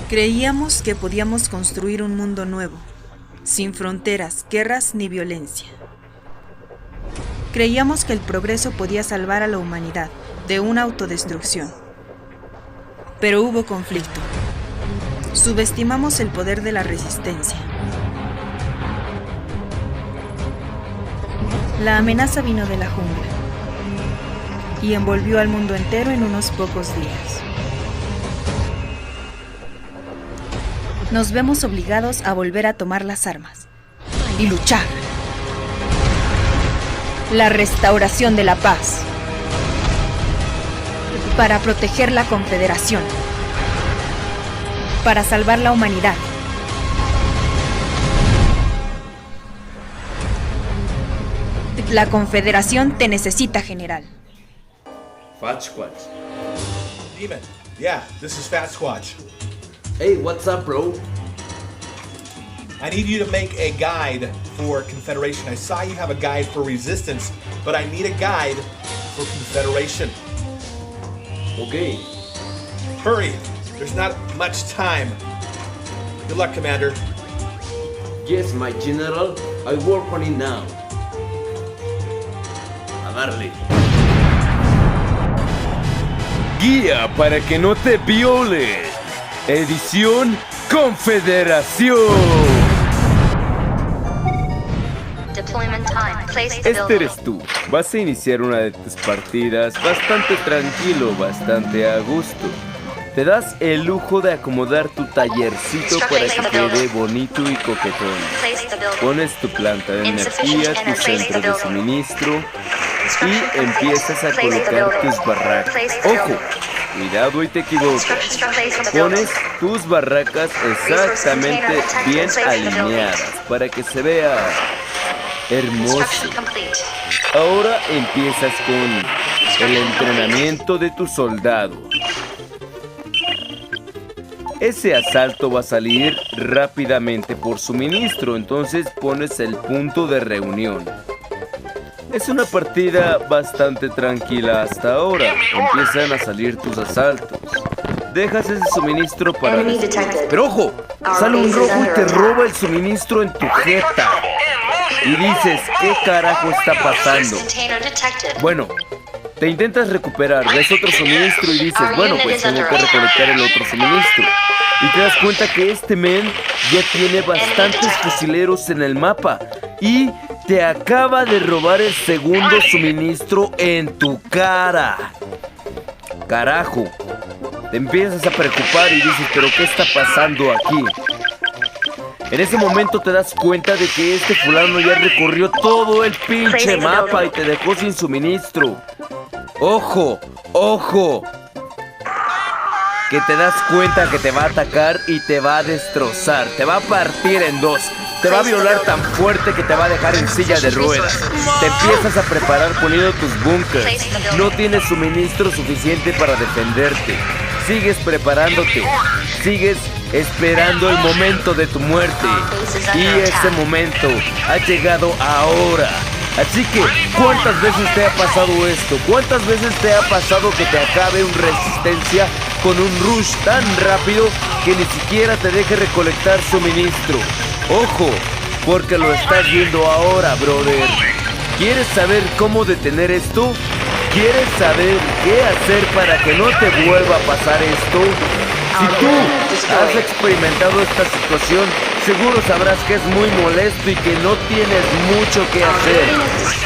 Creíamos que podíamos construir un mundo nuevo, sin fronteras, guerras ni violencia. Creíamos que el progreso podía salvar a la humanidad de una autodestrucción. Pero hubo conflicto. Subestimamos el poder de la resistencia. La amenaza vino de la jungla y envolvió al mundo entero en unos pocos días. Nos vemos obligados a volver a tomar las armas y luchar. La restauración de la paz. Para proteger la Confederación. Para salvar la humanidad. La Confederación te necesita, general. Fat Squatch. Demon, yeah, this is Fat Squatch. Hey, what's up, bro? I need you to make a guide for Confederation. I saw you have a guide for Resistance, but I need a guide for Confederation. Okay. Hurry, there's not much time. Good luck, Commander. Yes, my general. I work on it now. A darle. Guía para que no te viole. Edición Confederación. Este eres tú. Vas a iniciar una de tus partidas bastante tranquilo, bastante a gusto. Te das el lujo de acomodar tu tallercito para que quede bonito y coquetón. Pones tu planta de energía, tu centro de suministro y empiezas a colocar tus barracas. ¡Ojo! Cuidado y te equivocas. Pones tus barracas exactamente bien alineadas para que se vea hermoso. Ahora empiezas con el entrenamiento de tu soldado. Ese asalto va a salir rápidamente por suministro, entonces pones el punto de reunión. Es una partida bastante tranquila hasta ahora. Empiezan a salir tus asaltos. Dejas ese suministro para después. Pero ojo, sale un rojo y te roba el suministro en tu jeta. Y dices, ¿qué carajo está pasando? Bueno, te intentas recuperar, ves otro suministro y dices, bueno, pues tengo que recolectar el otro suministro. Y te das cuenta que este men ya tiene bastantes fusileros en el mapa. Y te acaba de robar el segundo suministro en tu cara. Carajo. Te empiezas a preocupar y dices, ¿pero qué está pasando aquí? En ese momento te das cuenta de que este fulano ya recorrió todo el pinche mapa y te dejó sin suministro. ¡Ojo! ¡Ojo! Que te das cuenta que te va a atacar y te va a destrozar. Te va a partir en dos. Te va a violar tan fuerte que te va a dejar en silla de ruedas. Te empiezas a preparar poniendo tus bunkers. No tienes suministro suficiente para defenderte. Sigues preparándote. Sigues esperando el momento de tu muerte. Y ese momento ha llegado ahora. Así que, ¿cuántas veces te ha pasado esto? ¿Cuántas veces te ha pasado que te acabe un resistencia con un rush tan rápido que ni siquiera te deje recolectar suministro? ¡Ojo! Porque lo estás viendo ahora, brother. ¿Quieres saber cómo detener esto? ¿Quieres saber qué hacer para que no te vuelva a pasar esto? Si tú has experimentado esta situación, seguro sabrás que es muy molesto y que no tienes mucho que hacer.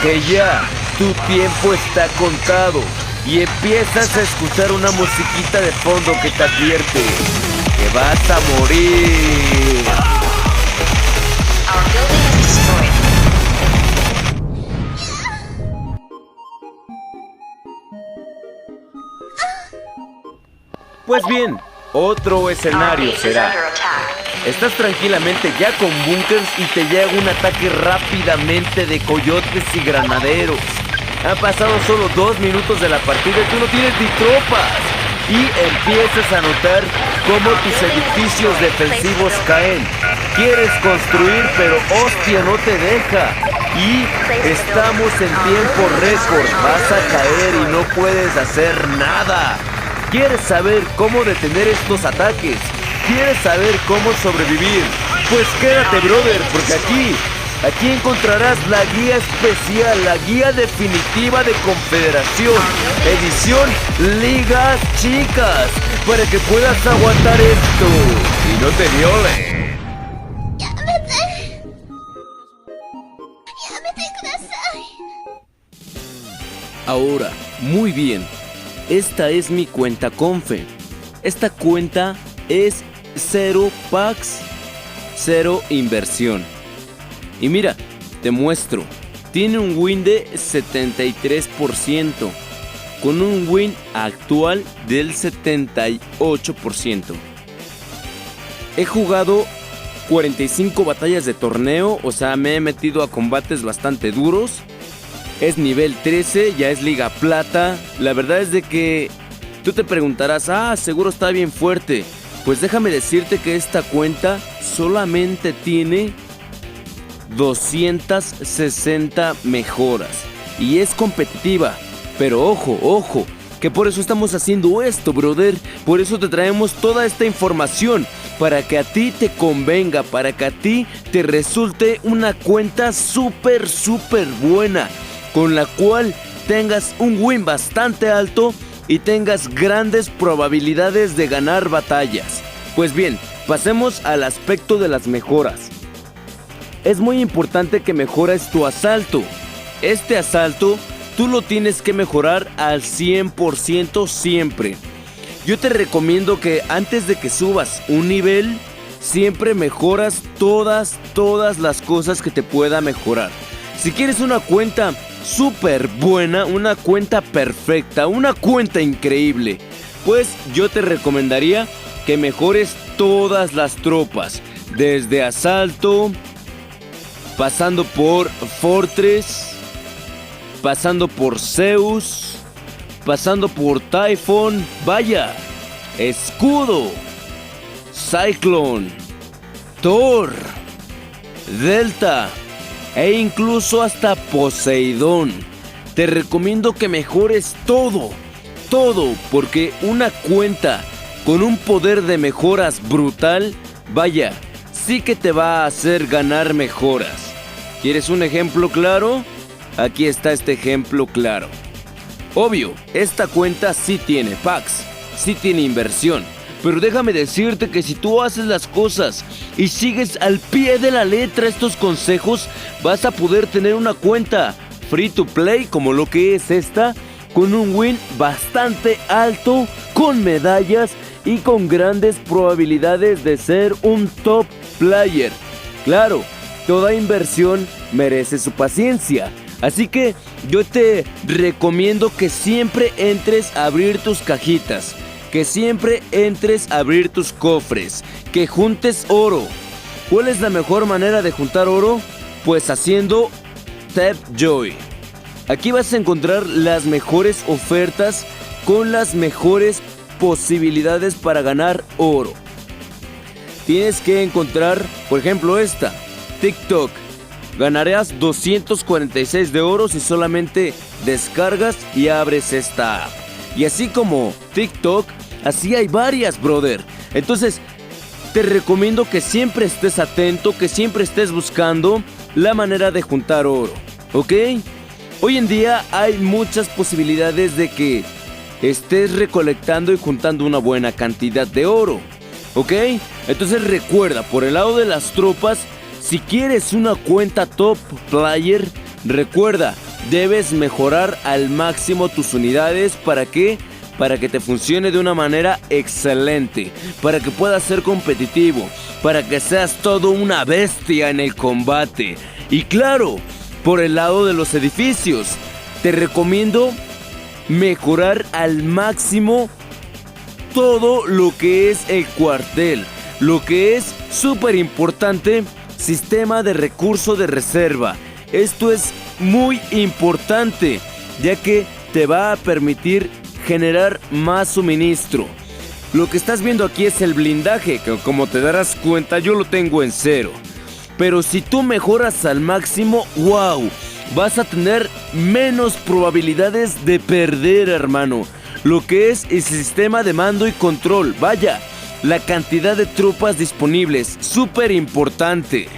Que ya tu tiempo está contado y empiezas a escuchar una musiquita de fondo que te advierte que vas a morir. Pues bien, otro escenario será. Estás tranquilamente ya con bunkers y te llega un ataque rápidamente de coyotes y granaderos. Han pasado solo 2 minutos de la partida y tú no tienes ni tropas. Y empiezas a notar cómo tus edificios defensivos caen. Quieres construir, pero hostia, no te deja. Y estamos en tiempo récord. Vas a caer y no puedes hacer nada. ¿Quieres saber cómo detener estos ataques? ¿Quieres saber cómo sobrevivir? Pues quédate, brother, porque aquí encontrarás la guía especial, la guía definitiva de Confederación, edición Ligas Chicas, para que puedas aguantar esto y no te violen. Ahora, muy bien, esta es mi cuenta Confe. Esta cuenta es 0 packs, 0 inversión. Y mira, te muestro, tiene un win de 73%, con un win actual del 78%. He jugado 45 batallas de torneo, o sea, me he metido a combates bastante duros. Es nivel 13, ya es Liga Plata. La verdad es de que tú te preguntarás, seguro está bien fuerte. Pues déjame decirte que esta cuenta solamente tiene 260 mejoras y es competitiva. Pero ojo, que por eso estamos haciendo esto, brother. Por eso te traemos toda esta información, para que a ti te convenga, para que a ti te resulte una cuenta súper buena, con la cual tengas un win bastante alto y tengas grandes probabilidades de ganar batallas. Pues bien, pasemos al aspecto de las mejoras. Es muy importante que mejores tu asalto. Este asalto tú lo tienes que mejorar al 100% siempre. Yo te recomiendo que antes de que subas un nivel, siempre mejoras todas las cosas que te pueda mejorar. Si quieres una cuenta súper buena, una cuenta perfecta, una cuenta increíble, pues yo te recomendaría que mejores todas las tropas, desde asalto, pasando por Fortress, pasando por Zeus, pasando por Typhon, vaya, Escudo, Cyclone, Thor, Delta e incluso hasta Poseidón. Te recomiendo que mejores todo, porque una cuenta con un poder de mejoras brutal, vaya, sí que te va a hacer ganar mejoras. ¿Quieres un ejemplo claro? Aquí está este ejemplo claro. Obvio, esta cuenta sí tiene packs, sí tiene inversión, pero déjame decirte que si tú haces las cosas y sigues al pie de la letra estos consejos, vas a poder tener una cuenta free to play como lo que es esta, con un win bastante alto, con medallas y con grandes probabilidades de ser un top player. Claro, toda inversión merece su paciencia. Así que yo te recomiendo que siempre entres a abrir tus cajitas, que siempre entres a abrir tus cofres, que juntes oro. ¿Cuál es la mejor manera de juntar oro? Pues haciendo Tapjoy. Aquí vas a encontrar las mejores ofertas con las mejores posibilidades para ganar oro. Tienes que encontrar, por ejemplo, esta, TikTok. Ganarás 246 de oro si solamente descargas y abres esta app. Y así como TikTok, así hay varias, brother. Entonces, te recomiendo que siempre estés atento, que siempre estés buscando la manera de juntar oro, ¿ok? Hoy en día hay muchas posibilidades de que estés recolectando y juntando una buena cantidad de oro, ¿ok? Entonces recuerda, por el lado de las tropas, si quieres una cuenta top player, recuerda, debes mejorar al máximo tus unidades. ¿Para qué? Para que te funcione de una manera excelente, para que puedas ser competitivo, para que seas todo una bestia en el combate. Y claro, por el lado de los edificios, te recomiendo mejorar al máximo todo lo que es el cuartel, lo que es súper importante, sistema de recurso de reserva. Esto es muy importante, ya que te va a permitir generar más suministro. Lo que estás viendo aquí es el blindaje, que como te darás cuenta yo lo tengo en 0. Pero si tú mejoras al máximo, wow, vas a tener menos probabilidades de perder, hermano. Lo que es el sistema de mando y control, vaya, la cantidad de tropas disponibles, súper importante.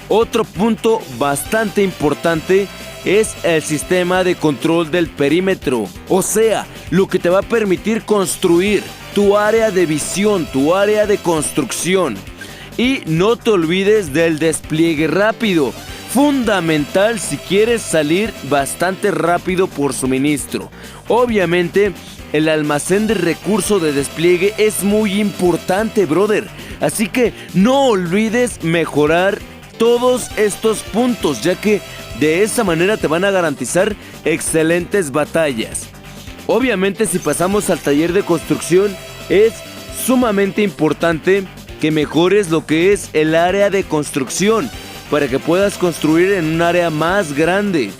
Otro punto bastante importante es el sistema de control del perímetro, o sea, lo que te va a permitir construir tu área de visión, tu área de construcción. Y no te olvides del despliegue rápido, fundamental si quieres salir bastante rápido por suministro. Obviamente, el almacén de recursos de despliegue es muy importante, brother. Así que no olvides mejorar todos estos puntos, ya que de esa manera te van a garantizar excelentes batallas. Obviamente, si pasamos al taller de construcción, es sumamente importante que mejores lo que es el área de construcción para que puedas construir en un área más grande.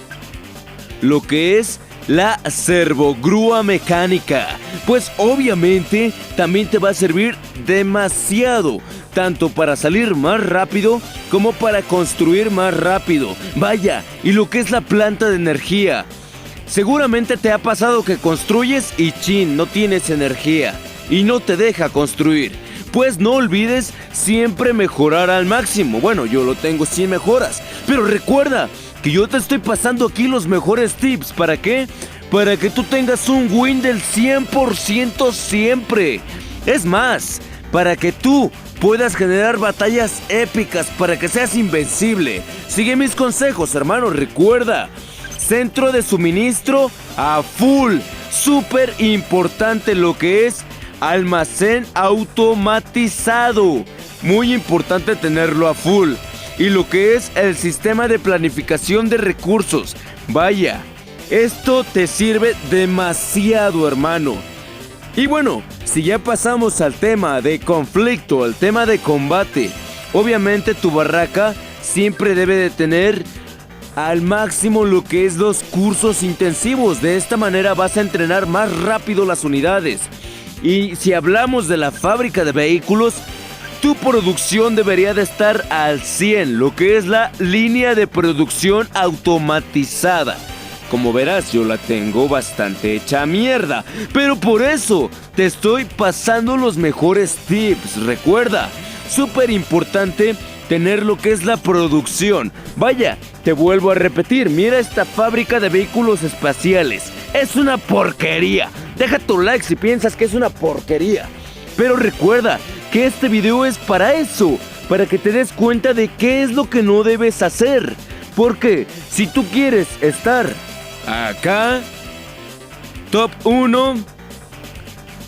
Lo que es la servogrúa mecánica, pues obviamente también te va a servir demasiado, tanto para salir más rápido como para construir más rápido. Vaya, y lo que es la planta de energía. Seguramente te ha pasado que construyes y chin, no tienes energía y no te deja construir. Pues no olvides siempre mejorar al máximo. Bueno, yo lo tengo sin mejoras, pero recuerda que yo te estoy pasando aquí los mejores tips. ¿Para qué? Para que tú tengas un win del 100% siempre. Es más, para que tú puedas generar batallas épicas, para que seas invencible. Sigue mis consejos, hermano. Recuerda, centro de suministro a full. Súper importante lo que es almacén automatizado. Muy importante tenerlo a full. Y lo que es el sistema de planificación de recursos. Vaya, esto te sirve demasiado, hermano. Y bueno, si ya pasamos al tema de conflicto, al tema de combate, obviamente tu barraca siempre debe de tener al máximo lo que es los cursos intensivos. De esta manera vas a entrenar más rápido las unidades. Y si hablamos de la fábrica de vehículos, tu producción debería de estar al 100, lo que es la línea de producción automatizada. Como verás, yo la tengo bastante hecha mierda, pero por eso te estoy pasando los mejores tips. Recuerda, súper importante tener lo que es la producción. Vaya, te vuelvo a repetir, mira esta fábrica de vehículos espaciales. Es una porquería. Deja tu like si piensas que es una porquería. Pero recuerda que este video es para eso, para que te des cuenta de qué es lo que no debes hacer. Porque si tú quieres estar acá, top 1,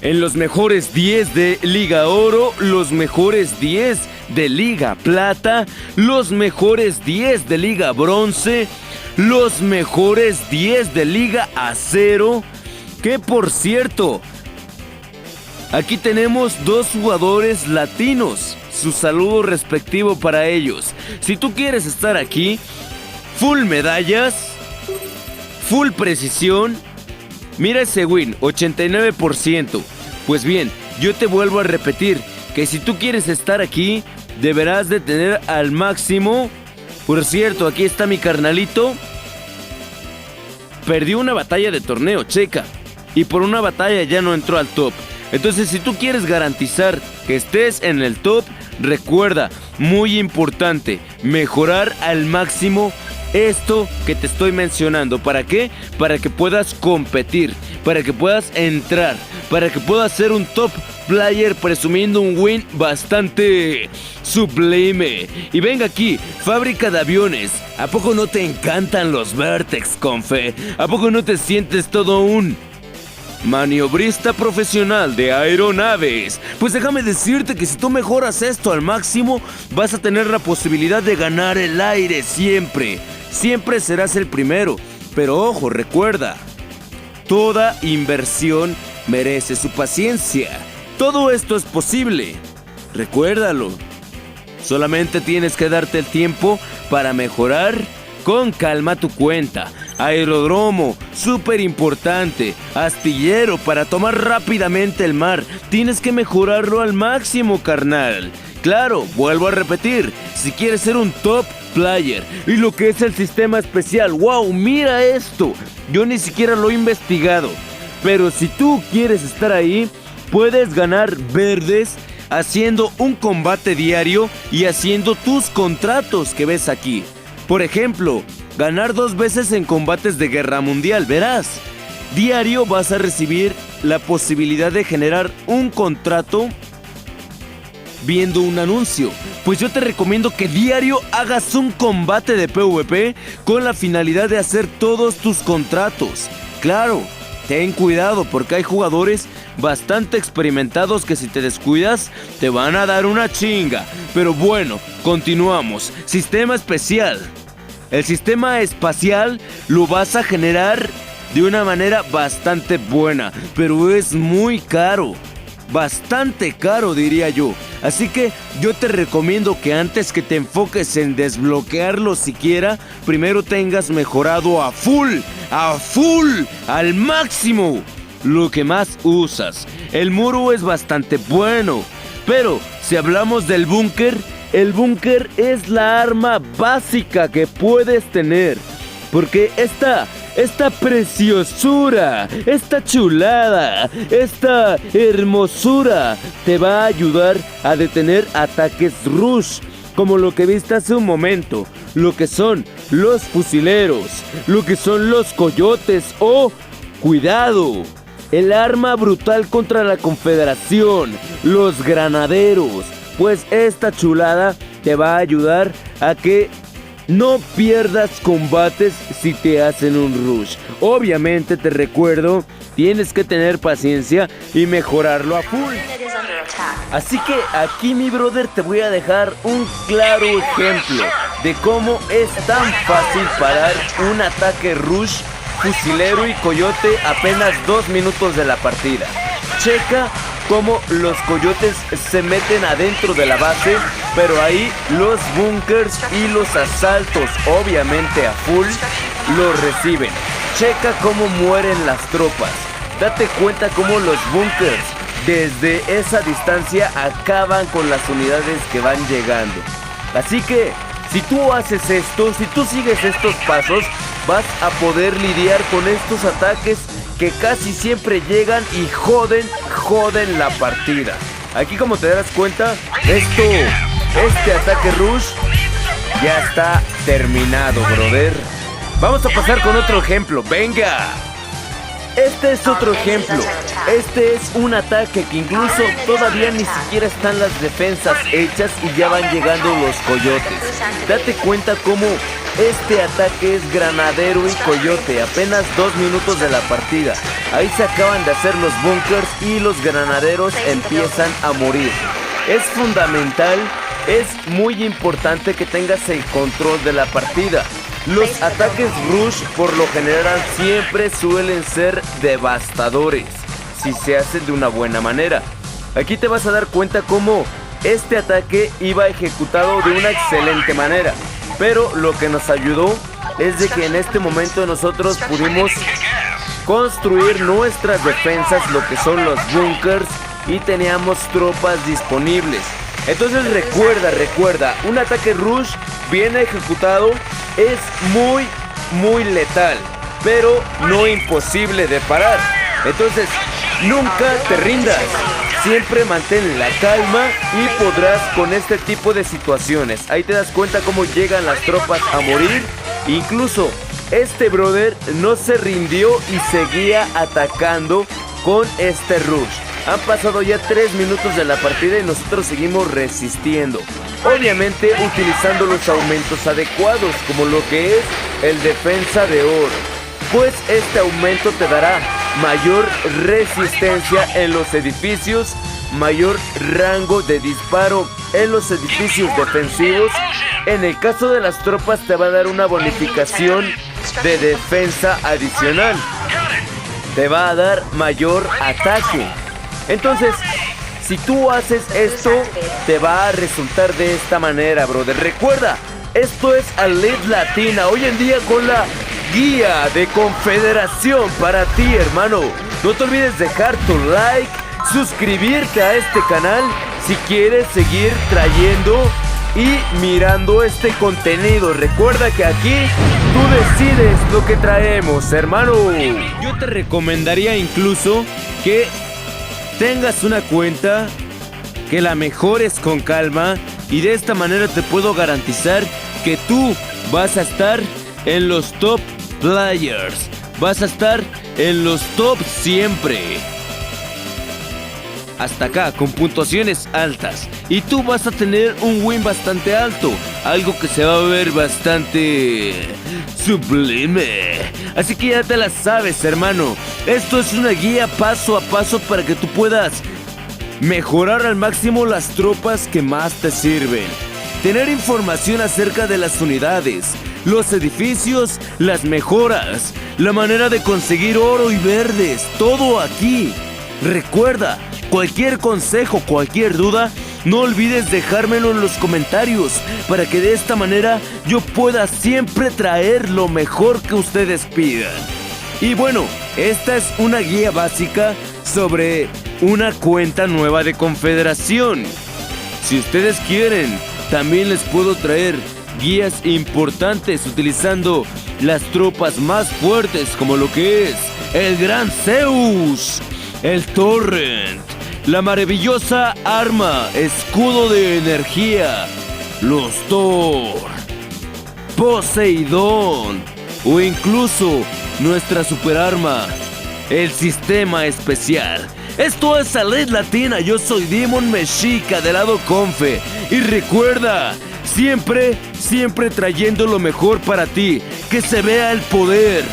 en los mejores 10 de Liga Oro, los mejores 10 de Liga Plata, los mejores 10 de Liga Bronce, los mejores 10 de Liga Acero, que por cierto, aquí tenemos 2 jugadores latinos. Su saludo respectivo para ellos. Si tú quieres estar aquí, full medallas, full precisión, mira ese win, 89%. Pues bien, yo te vuelvo a repetir que si tú quieres estar aquí, deberás de tener al máximo. Por cierto, aquí está mi carnalito. Perdió una batalla de torneo, checa. Y por una batalla ya no entró al top. Entonces, si tú quieres garantizar que estés en el top, recuerda, muy importante, mejorar al máximo esto que te estoy mencionando. ¿Para qué? Para que puedas competir, para que puedas entrar, para que puedas ser un top player presumiendo un win bastante sublime. Y venga aquí, fábrica de aviones. ¿A poco no te encantan los Vertex, confe? ¿A poco no te sientes todo un maniobrista profesional de aeronaves? Pues déjame decirte que si tú mejoras esto al máximo, vas a tener la posibilidad de ganar el aire siempre. Siempre serás el primero. Pero ojo, recuerda, toda inversión merece su paciencia. Todo esto es posible. Recuérdalo. Solamente tienes que darte el tiempo para mejorar con calma tu cuenta. Aeródromo, súper importante. Astillero, para tomar rápidamente el mar. Tienes que mejorarlo al máximo, carnal. Claro, vuelvo a repetir, si quieres ser un top player. Y lo que es el sistema especial, wow, mira esto. Yo ni siquiera lo he investigado. Pero si tú quieres estar ahí, puedes ganar verdes haciendo un combate diario y haciendo tus contratos que ves aquí. Por ejemplo, ganar 2 veces en combates de guerra mundial, verás. Diario vas a recibir la posibilidad de generar un contrato viendo un anuncio. Pues yo te recomiendo que diario hagas un combate de PvP con la finalidad de hacer todos tus contratos. Claro, ten cuidado porque hay jugadores bastante experimentados que si te descuidas te van a dar una chinga. Pero bueno, continuamos. Sistema especial. El sistema espacial lo vas a generar de una manera bastante buena, pero es muy caro. Bastante caro, diría yo. Así que yo te recomiendo que antes que te enfoques en desbloquearlo siquiera, primero tengas mejorado a full, al máximo lo que más usas. El muro es bastante bueno, pero si hablamos del búnker, el búnker es la arma básica que puedes tener, porque esta preciosura, esta chulada, esta hermosura te va a ayudar a detener ataques rush, como lo que viste hace un momento, lo que son los fusileros, lo que son los coyotes o, cuidado, el arma brutal contra la Confederación, los granaderos. Pues esta chulada te va a ayudar a que no pierdas combates si te hacen un rush. Obviamente te recuerdo, tienes que tener paciencia y mejorarlo a full. Así que aquí, mi brother, te voy a dejar un claro ejemplo de cómo es tan fácil parar un ataque rush, fusilero y coyote apenas 2 minutos de la partida. Checa cómo los coyotes se meten adentro de la base, pero ahí los bunkers y los asaltos, obviamente a full, los reciben. Checa cómo mueren las tropas. Date cuenta cómo los bunkers desde esa distancia acaban con las unidades que van llegando. Así que si tú haces esto, si tú sigues estos pasos, vas a poder lidiar con estos ataques que casi siempre llegan y joden la partida. Aquí, como te darás cuenta, este ataque rush ya está terminado, brother. Vamos a pasar con otro ejemplo, venga. Este es otro ejemplo. Este es un ataque que incluso todavía ni siquiera están las defensas hechas y ya van llegando los coyotes. Date cuenta cómo este ataque es granadero y coyote, apenas 2 minutos de la partida. Ahí se acaban de hacer los bunkers y los granaderos empiezan a morir. Es fundamental, es muy importante que tengas el control de la partida. Los ataques rush por lo general siempre suelen ser devastadores si se hacen de una buena manera. Aquí te vas a dar cuenta cómo este ataque iba ejecutado de una excelente manera, pero lo que nos ayudó es de que en este momento nosotros pudimos construir nuestras defensas, lo que son los bunkers, y teníamos tropas disponibles. Entonces recuerda, un ataque rush bien ejecutado es muy letal, pero no imposible de parar. Entonces nunca te rindas, siempre mantén la calma y podrás con este tipo de situaciones. Ahí te das cuenta cómo llegan las tropas a morir. Incluso este brother no se rindió y seguía atacando con este rush. Han pasado ya 3 minutos de la partida y nosotros seguimos resistiendo. Obviamente utilizando los aumentos adecuados, como lo que es el defensa de oro. Pues este aumento te dará mayor resistencia en los edificios, mayor rango de disparo en los edificios defensivos. En el caso de las tropas te va a dar una bonificación de defensa adicional. Te va a dar mayor ataque. Entonces, si tú haces esto, te va a resultar de esta manera, brother. Recuerda, esto es Elite Latina, hoy en día con la guía de Confederación para ti, hermano. No te olvides dejar tu like, suscribirte a este canal si quieres seguir trayendo y mirando este contenido. Recuerda que aquí tú decides lo que traemos, hermano. Yo te recomendaría incluso que tengas una cuenta que la mejores con calma y de esta manera te puedo garantizar que tú vas a estar en los top players. Vas a estar en los top siempre. Hasta acá, con puntuaciones altas. Y tú vas a tener un win bastante alto. Algo que se va a ver bastante sublime. Así que ya te la sabes, hermano. Esto es una guía paso a paso para que tú puedas mejorar al máximo las tropas que más te sirven. Tener información acerca de las unidades, los edificios, las mejoras, la manera de conseguir oro y verdes, todo aquí. Recuerda, cualquier consejo, cualquier duda, no olvides dejármelo en los comentarios para que de esta manera yo pueda siempre traer lo mejor que ustedes pidan. Y bueno, esta es una guía básica sobre una cuenta nueva de Confederación. Si ustedes quieren, también les puedo traer guías importantes utilizando las tropas más fuertes como lo que es el Gran Zeus, el Torrent, la maravillosa arma, escudo de energía, los Thor, Poseidón o incluso nuestra superarma, el sistema especial. Esto es Salid Latina, yo soy Demon Mexica del lado Confe. Y recuerda, siempre trayendo lo mejor para ti, que se vea el poder.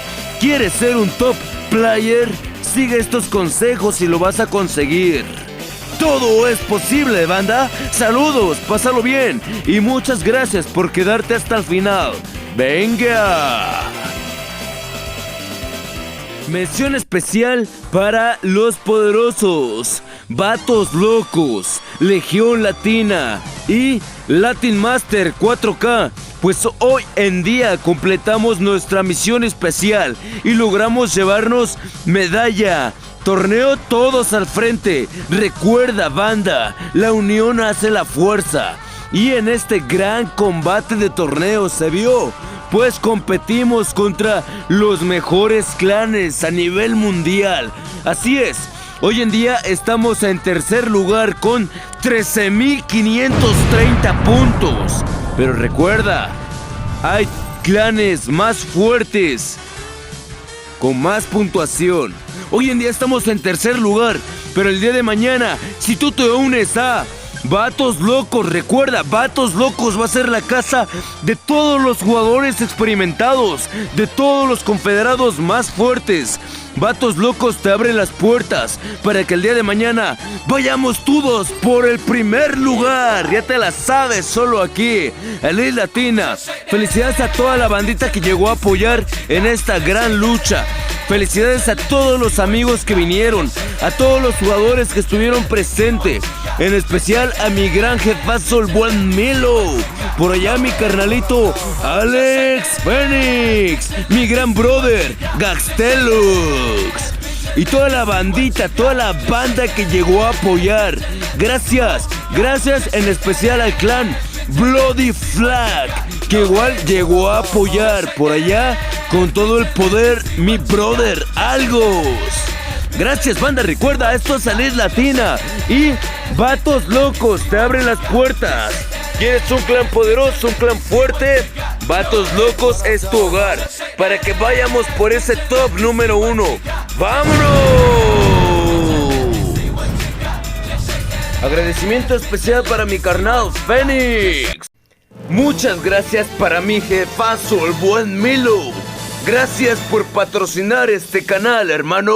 ¿Quieres ser un top player? Sigue estos consejos y lo vas a conseguir. Todo es posible, banda. Saludos, pásalo bien y muchas gracias por quedarte hasta el final. ¡Venga! Mención especial para los poderosos, Vatos Locos, Legión Latina y Latin Master 4K. Pues hoy en día completamos nuestra misión especial y logramos llevarnos medalla. Torneo todos al frente. Recuerda, banda, la unión hace la fuerza. Y en este gran combate de torneo se vio, pues competimos contra los mejores clanes a nivel mundial. Así es, hoy en día estamos en tercer lugar con 13.530 puntos. Pero recuerda, hay clanes más fuertes con más puntuación. Hoy en día estamos en tercer lugar, pero el día de mañana, si tú te unes a Vatos Locos, recuerda, Vatos Locos va a ser la casa de todos los jugadores experimentados, de todos los confederados más fuertes. Vatos Locos te abre las puertas para que el día de mañana vayamos todos por el primer lugar. Ya te la sabes, solo aquí, en Salid Latina. Felicidades a toda la bandita que llegó a apoyar en esta gran lucha. Felicidades a todos los amigos que vinieron, a todos los jugadores que estuvieron presentes, en especial a mi gran jefazo, el buen Milo. Por allá mi carnalito Alex Phoenix, mi gran brother Gaxtelux y toda la bandita, toda la banda que llegó a apoyar. Gracias en especial al clan Bloody Flag, que igual llegó a apoyar por allá con todo el poder mi brother Algos. Gracias, banda. Recuerda, esto es Salid Latina y Vatos Locos te abren las puertas. ¿Quieres un clan poderoso, un clan fuerte? Vatos Locos es tu hogar para que vayamos por ese top número 1. ¡Vámonos! Agradecimiento especial para mi carnal Phoenix. Muchas gracias para mi jefazo, el buen Milo. Gracias por patrocinar este canal, hermano.